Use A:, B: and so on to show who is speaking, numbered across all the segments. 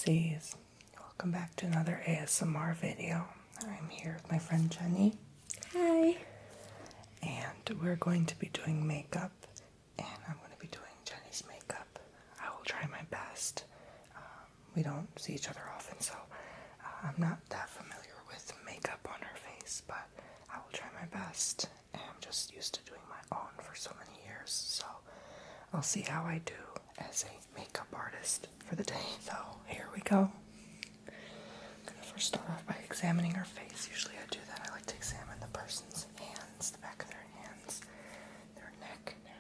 A: Poopsies. Welcome back to another ASMR video. I'm here with my friend Jenny.
B: Hi.
A: And we're going to be doing makeup, and I'm going to be doing Jenny's makeup. I will try my best. We don't see each other often, so I'm not that familiar with makeup on her face, but I will try my best. And I'm just used to doing my own for so many years, so I'll see how I do as a makeup artist for the day. So here we go. I'm going to first start off by examining her face. Usually I do that. I like to examine the person's hands, the back of their hands, their neck, their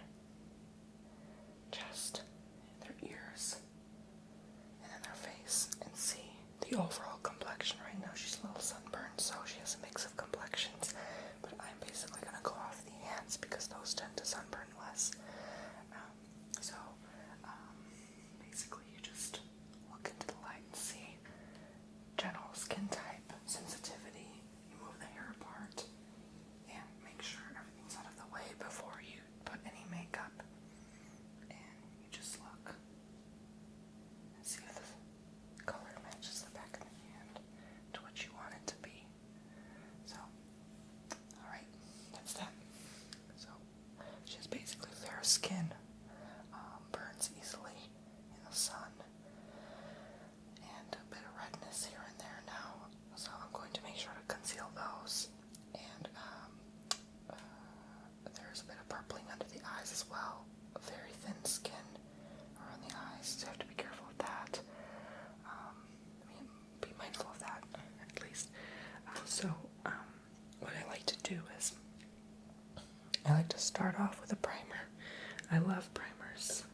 A: chest, their ears, and then their face, and see the overall complexion. Right now she's a little sunburned, so she has a mix of complexions, but I'm basically going to go off the hands because those tend to sunburn less. Basically you just look into the light and see general skin type, sensitivity. You move the hair apart and make sure everything's out of the way before you put any makeup. And you just look and see if the color matches the back of the hand to what you want it to be. So, alright, that's that. So, she has basically fair skin. Burns easily in the sun, and a bit of redness here and there now, so I'm going to make sure to conceal those. And there's a bit of purpling under the eyes as well, a very thin skin around the eyes, so you have to be careful with that. Be mindful of that, at least. What I like to do is I like to start off with a primer. I love primers,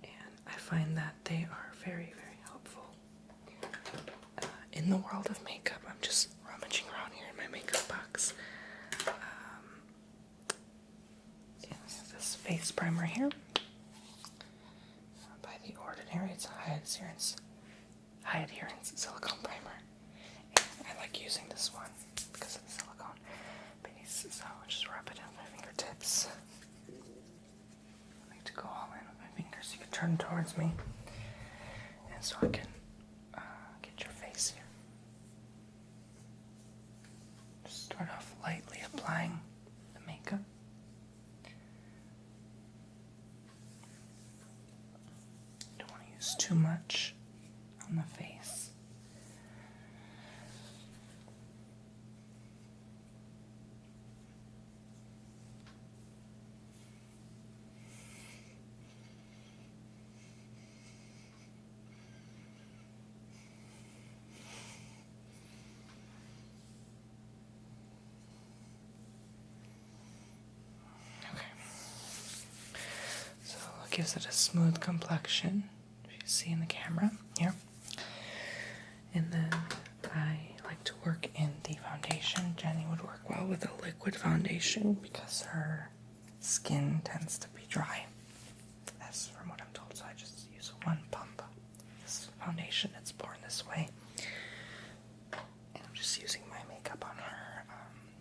A: and I find that they are very, very helpful in the world of makeup. I'm just rummaging around here in my makeup box. This face primer here by The Ordinary. It's a high adherence silicone primer, and I like using this one because of the silicone base. So I'll just rub it in my fingertips. I like to go all in with my fingers. You can turn towards me, and so I can get your face here. Just start off lightly applying the makeup. Don't want to use too much on the face. So it gives it a smooth complexion, if you see in the camera here. And then I like to work in the foundation. Jenny would work well with a liquid foundation because her skin tends to be dry. That's from what I'm told, so I just use one pump. This foundation, it's born this way. And I'm just using my makeup on her.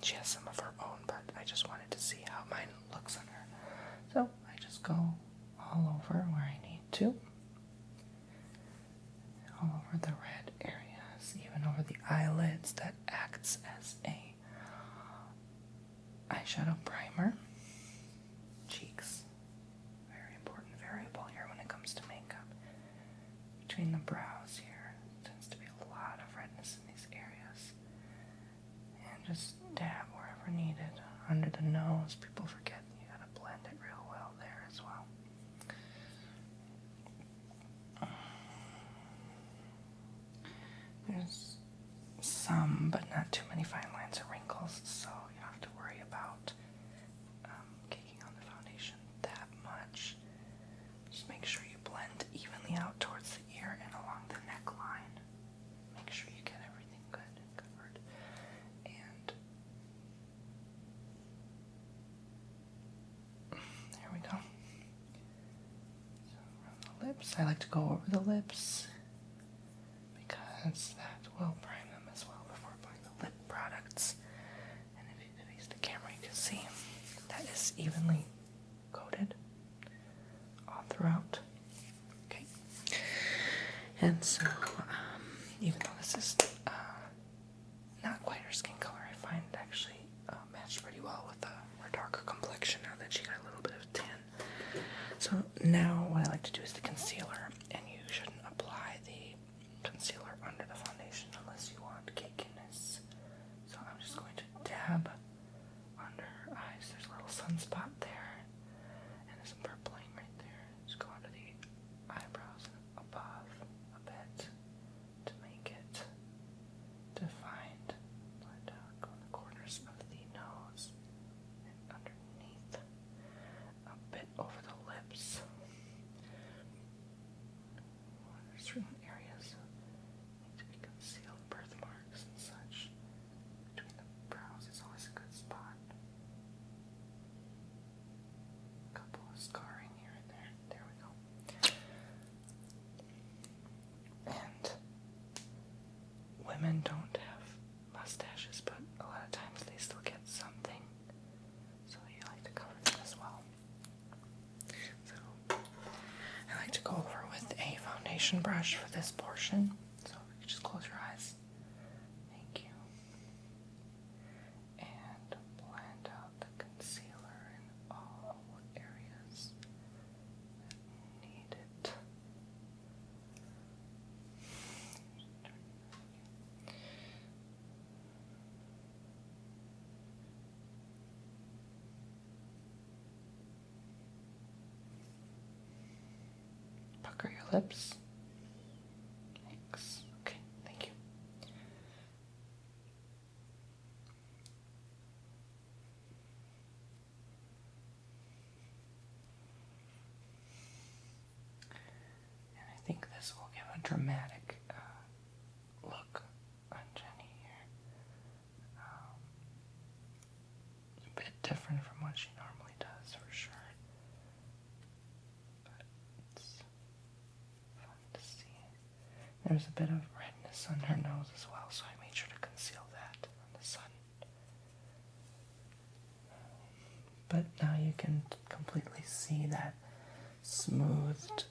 A: She has some of her own, but I just wanted to see how mine looks on her. So I just go all over where I need to. All over the red areas, even over the eyelids. That acts as a eyeshadow primer. Cheeks, very important variable here when it comes to makeup. Between the brows here, tends to be a lot of redness in these areas. And just dab wherever needed. Under the nose, people forget you gotta blend it real well there as well. There's some, but not too many fine lines or wrinkles, so you don't have to worry about caking on the foundation that much. Just make sure you blend evenly out towards the ear and along the neckline. Make sure you get everything good and covered. And there we go. So around the lips, I like to go over the lips, because that will prime them as well before applying the lip products. And if you face the camera, you can see that is evenly coated all throughout. Okay. And so, even though this is not quite her skin color, I find it actually matched pretty well with her darker complexion now that she got a little bit of tan. So now what I like to do is the concealer, and you shouldn't apply the concealer under the foundation unless you want cakiness. So I'm just going to dab under her eyes. There's a little sunspot there, and there's some purpling right there. Just go under the eyebrows and above a bit to make it defined. Blend out, go in the corners of the nose and underneath, a bit over the lips. There's certain areas need to be concealed, birthmarks and such. Between the brows is always a good spot. A couple of scarring here and there. There we go. And women don't have mustaches, but a lot of times they still get something. So you like to cover them as well. So I like to go over with a foundation brush for this portion. So you can just close your eyes. Thank you. And blend out the concealer in all areas that need it. Pucker your lips. Thanks. Okay, thank you. And I think this will give a dramatic look on Jenny here. A bit different from what she normally does, for sure. But it's fun to see. There's a bit of redness on her nose as well, so I made sure to conceal that on the sun. But now you can completely see that smoothed,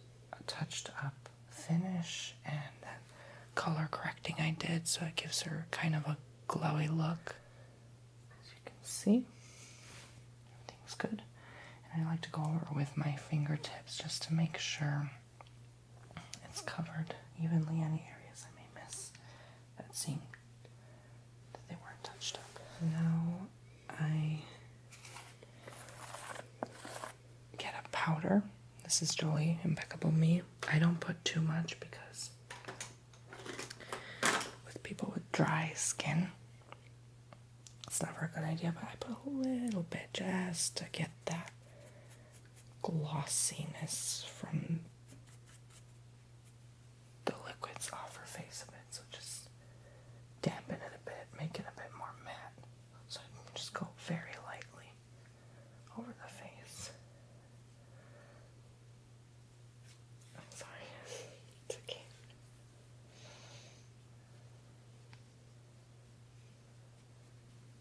A: touched up finish and that color correcting I did, so it gives her kind of a glowy look. As you can see, everything's good. And I like to go over with my fingertips just to make sure it's covered evenly. Any areas I may miss that seemed that they weren't touched up. Now I get a powder. This is Jolie Impeccable Me. I don't put too much because with people with dry skin, it's never a good idea, but I put a little bit just to get that glossiness from the liquids off her face a bit. So just dampen it a bit, make it a bit more matte. So I can just go very lightly over the face. I'm sorry. It's okay.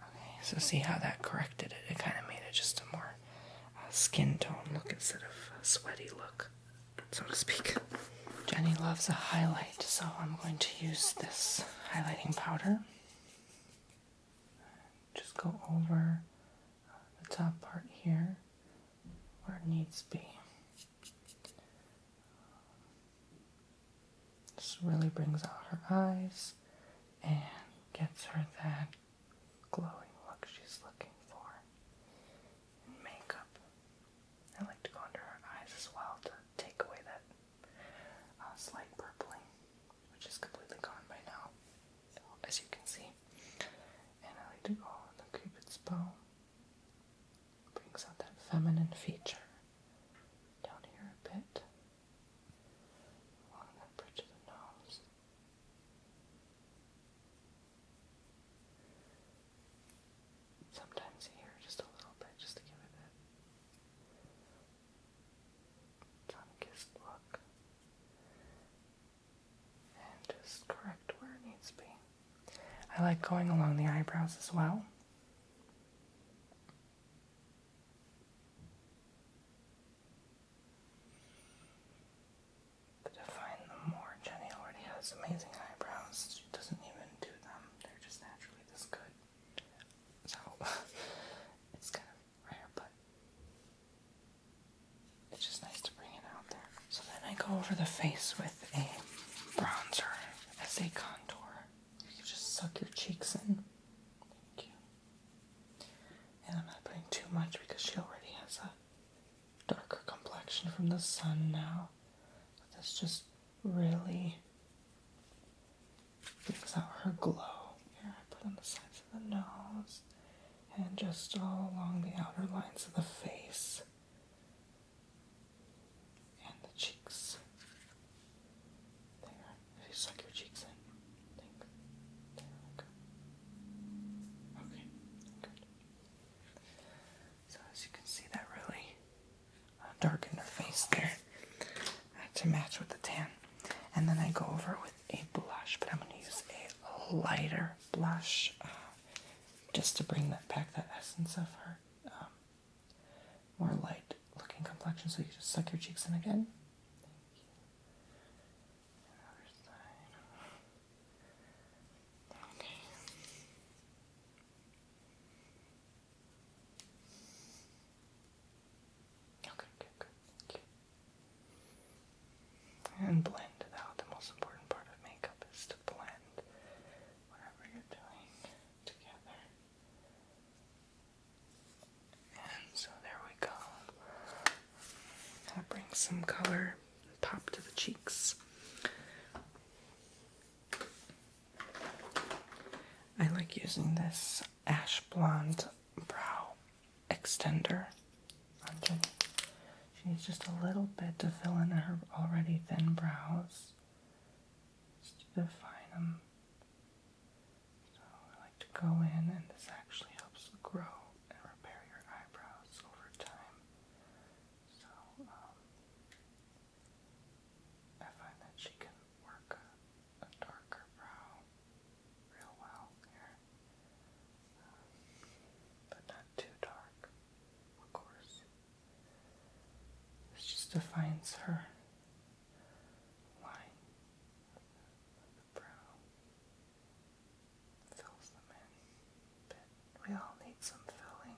A: Okay, so see how that corrected it? It kind of made it just a more skin tone look instead of a sweaty look, so to speak. Jenny loves a highlight, so I'm going to use this highlighting powder. Just go over the top part here where it needs to be. This really brings out her eyes and gets her that glowing look she's looking for in makeup. I like to go under her eyes as well to take away that slight purpling, which is completely gone by now, as you can see. And I like to go on the Cupid's bow. Brings out that feminine feature. Down here a bit. Along that bridge of the nose. Sometimes here, just a little bit, just to give it that sun-kissed look. And just correct where it needs to be. I like going along the eyebrows as well. To define them more, Jenny already these amazing eyebrows. She doesn't even do them. They're just naturally this good. So, it's kind of rare, but it's just nice to bring it out there. So then I go over the face with a bronzer as a contour. You can just suck your cheeks in. Thank you. And I'm not putting too much because she already has a darker complexion from the sun now. But this just really brings out her glow. Here I put on the sides of the nose and just all along the outer lines of the face and the cheeks. There, if you suck your cheeks in, think. There we go. Okay, good. So as you can see, that really darkened her face there to match with the tan. And then I go over with a blush, but I'm going to use a lighter blush just to bring that back, that essence of her more light looking complexion. So you can just suck your cheeks in again. Thank you. Other side. Okay. Okay, good. Thank you. And blend it out. The most important part of makeup is to blend whatever you're doing together. And so there we go. That brings some color and pop to the cheeks. I like using this ash blonde brow extender on Jenny. She needs just a little bit to fill in her already thin brows, just to define them. So I like to go in, and this actually helps grow and repair your eyebrows over time. So I find that she can work a darker brow real well here, but not too dark, of course. This just defines her line of the brow, fills them in a bit. We all need some filling.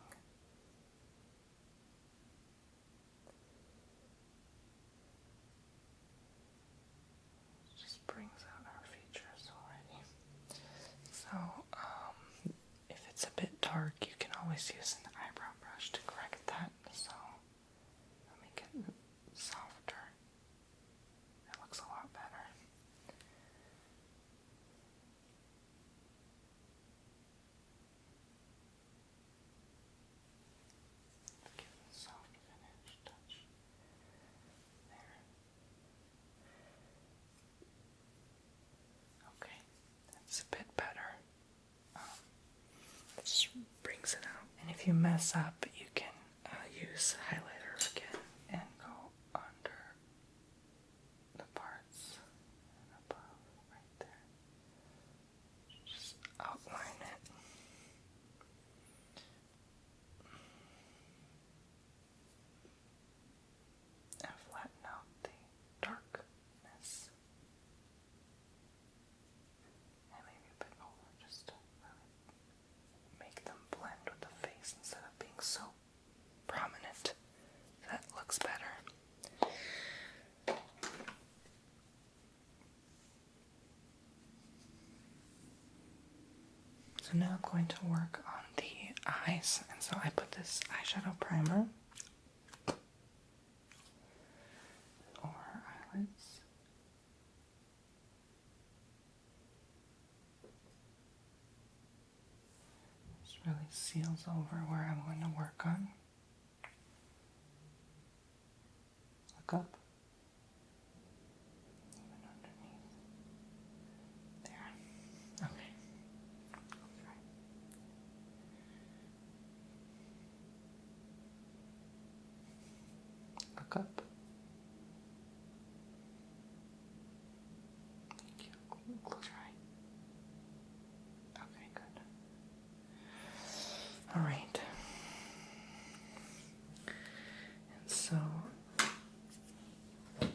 A: It just brings out our features already. So, if it's a bit dark, you can always use an eyebrow brush to correct that. So, I'll make it softer. It looks a lot better. Give it a soft finish touch. There. Okay, that's a bit better. It just brings it out. And if you mess up, you can use highlighter again and go under the parts and above, right there. Just outline it. And flatten out the darkness. And maybe a bit over, just to really make them blend with the face instead of being so prominent. That looks better. So now I'm going to work on the eyes, and so I put this eyeshadow primer over her eyelids. This really seals over where I'm going to work on. Look up. Even underneath. There. Okay. Look up. Thank you. Close your eye. Okay, good. All right. And so I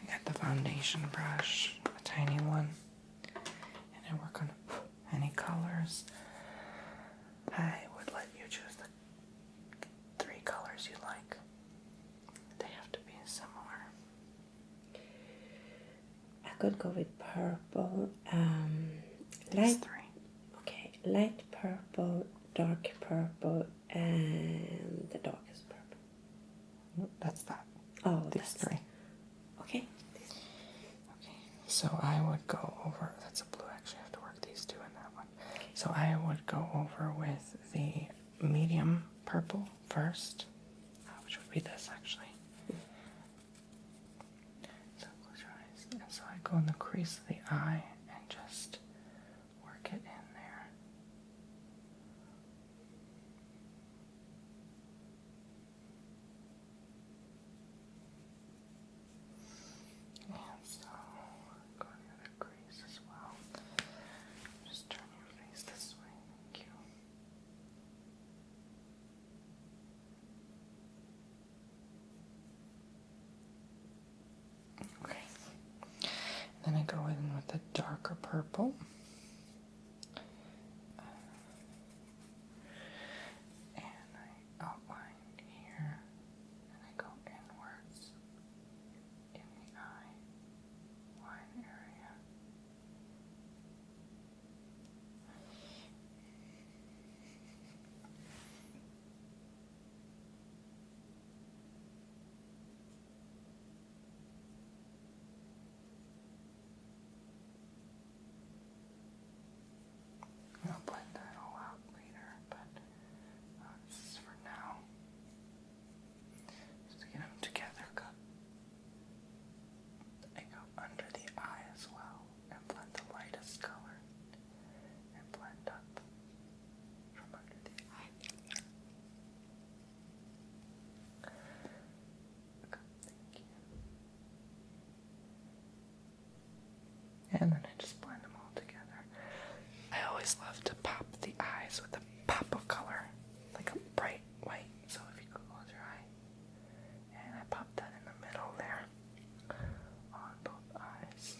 A: got the foundation brush, a tiny one, and I work on any colors, I would let you choose the 3 colors you like. They have to be similar.
B: I could go with purple,
A: These 3.
B: okay, light purple, dark purple, and the darkest purple.
A: Nope, that's that.
B: Oh,
A: these 3.
B: Okay.
A: Okay, so I would go over, that's a blue, actually I have to work these 2 in that one. So I would go over with the medium purple first, which would be this actually. So close your eyes. And so I go in the crease of the eye and just work it in there. And so go in the other crease as well. Just turn your face this way. Thank you. Okay. Then I go in with the darker purple. And I outline here. And I go inwards in the eye line area. I'll blend that all out later, but this is for now. Just to get them together, I go under the eye as well and blend the lightest color and blend up from under the eye. Okay, thank you. And then I just blend them all together. I always love to pop the eyes with a pop of color, like a bright white. So if you could close your eye, and I pop that in the middle there on both eyes.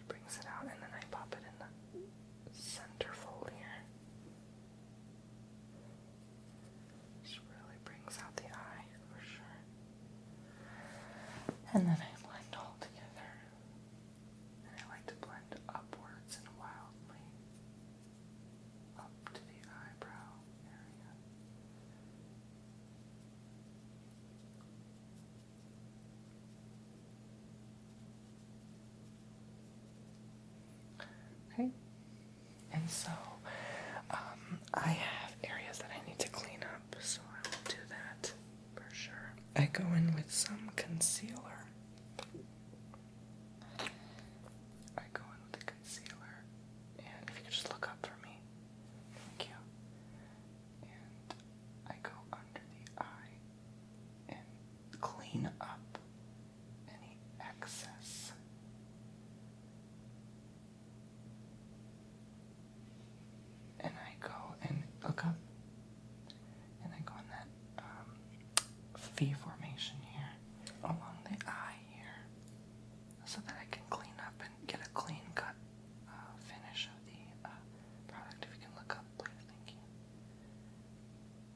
A: Brings it out, and then I pop it in the center fold here. This really brings out the eye for sure. And then I blend all together. And I like to blend upwards and wildly up to the eyebrow area. Okay. And so I have areas that I need to clean up, so I will do that for sure. I go in with some concealer. I go in with the concealer, and if you could just look up for me, thank you. And I go under the eye and clean up any excess. And I go and look up, and I go in that V formation here along the eye here, so that I can clean up and get a clean cut finish of the product. If you can look up, please, thank you.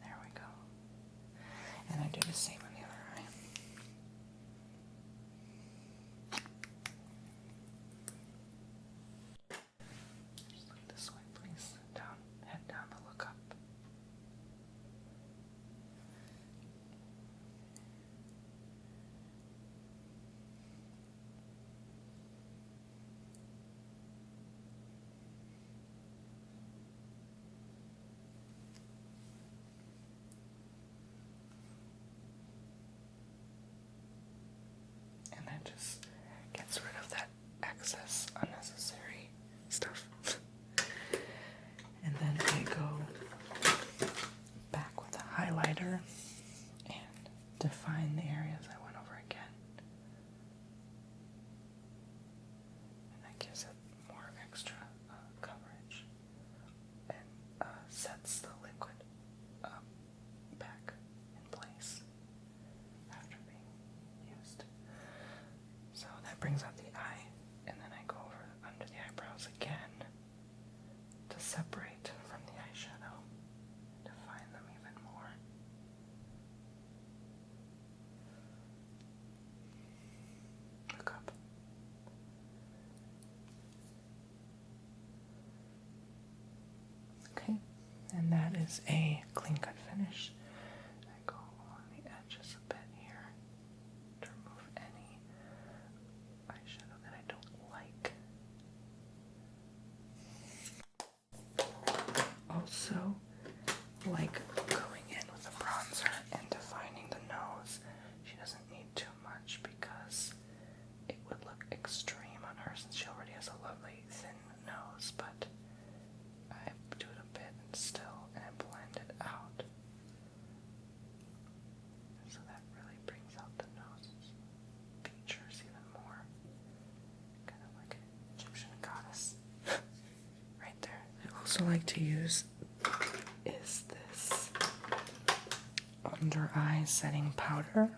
A: There we go. And I do the same on the other eye. Just look this way, please. Down, head down to look up. And that just gets rid of that excess unnecessary stuff. And then I go back with a highlighter and define the areas I went over again. And that gives it more extra coverage and sets the liquid back in place after brings out the eye, and then I go over under the eyebrows again to separate from the eyeshadow, define them even more. Look up. Okay, and that is a clean cut finish. I go along the edges a bit here to remove any eyeshadow that I don't like. Also, like going in with a bronzer and defining the nose. She doesn't need too much because it would look extreme on her since she already has a lovely thin nose, but I do it a bit and still, and I blend it out. So that really brings out the nose's features even more. Kind of like an Egyptian goddess. Right there. I also like to use is this under eye setting powder.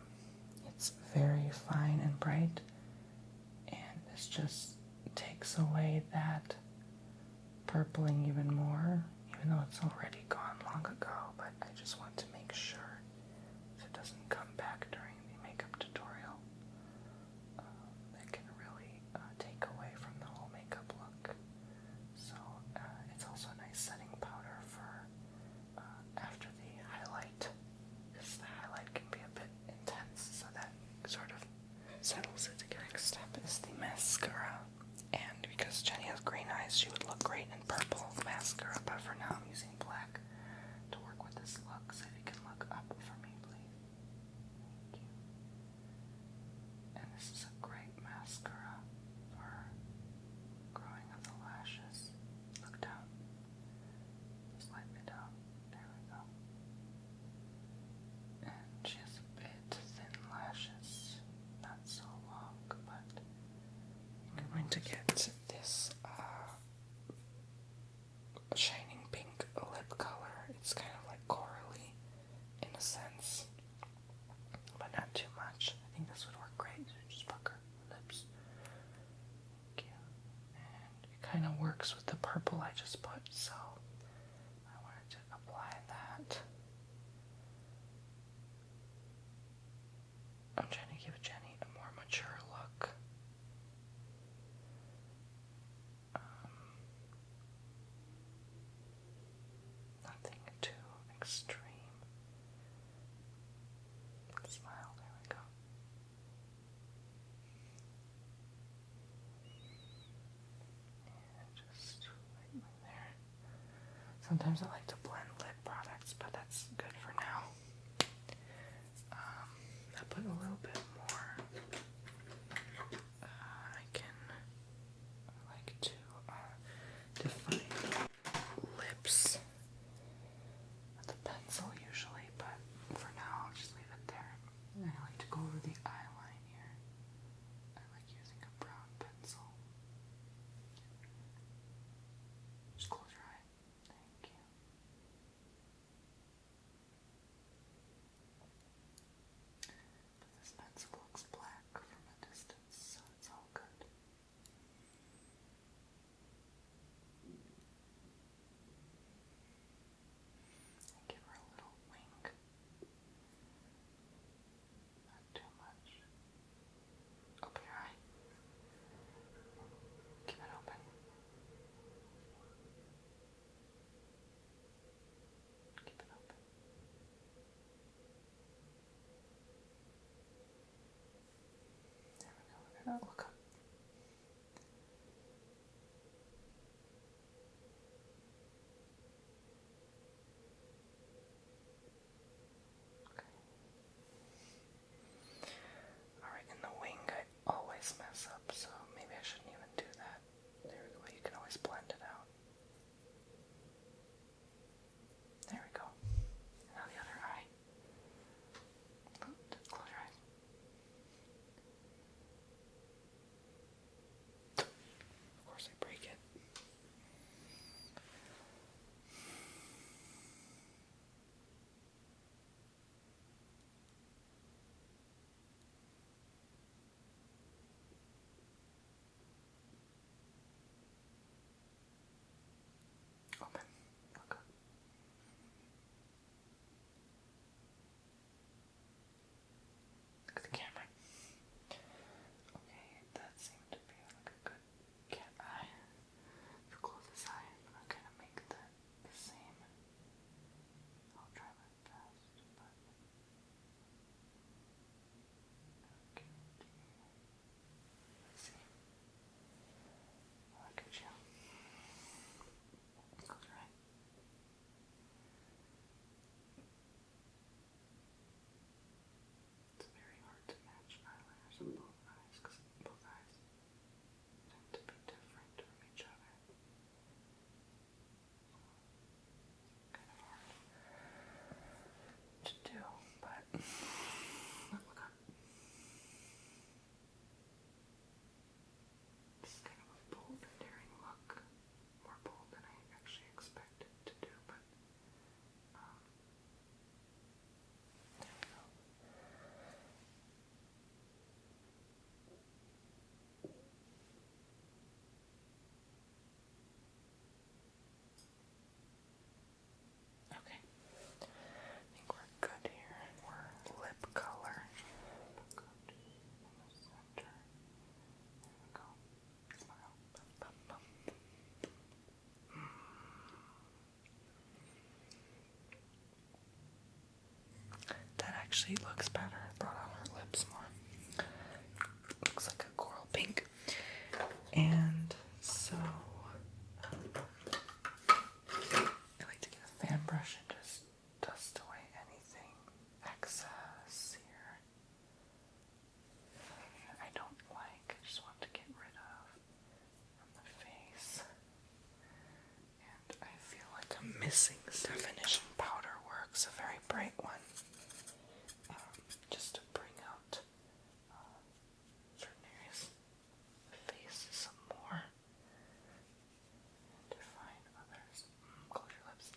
A: It's very fine and bright, and this just takes away that purpling even more, even though it's already gone long ago, but I just want to make sure it doesn't come back during the makeup tutorial. It can really take away from the whole makeup look. So it's also a nice setting powder for after the highlight, because the highlight can be a bit intense, so that sort of settles it. The next step is the mascara, and because Jenny has green eyes, she would look great in purple mascara, but for now I'm using black to work with this look. So if you can look up for me, please. Thank you. And this is a great mascara for growing of the lashes. Look down. Slightly down. There we go. And she has a bit thin lashes. Not so long, but I'm going to get this shining pink lip color. It's kind of like corally in a sense, but not too much. I think this would work great. Just pucker lips. Thank you. And it kind of works with the purple I just put, so I wanted to apply that. I'm trying to give Jenny a more mature look. Nothing too extreme. Smile, there we go. And just lightly there. Sometimes I like to blend lip products, but that's good for now. I put a little bit more. I like to define lips with a pencil usually, but for now I'll just leave it there. I like to go over the eyeline here. I like using a brown pencil. Just close your eye. Thank you. actually looks better. It brought out her lips more. Looks like a coral pink. And so I like to get a fan brush and just dust away anything excess here. I don't like. I just want to get rid of from the face. And I feel like I'm missing some definition powder works, a very bright one. Just to bring out certain areas of the face some more. And define others. Close your lips.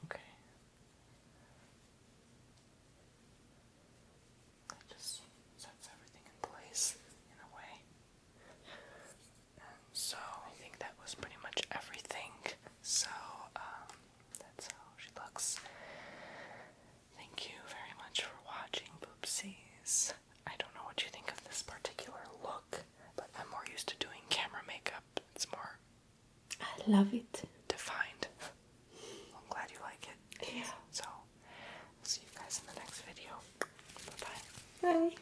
A: Okay. That just sets everything in place in a way. And so I think that was pretty much everything. So that's how she looks. Thank you very much for watching, Poopsies. I don't know what you think of this particular look, but I'm more used to doing camera makeup. It's more
B: I love it.
A: defined. I'm glad you like it.
B: Yeah.
A: So, I'll see you guys in the next video. Bye-bye.
B: Bye.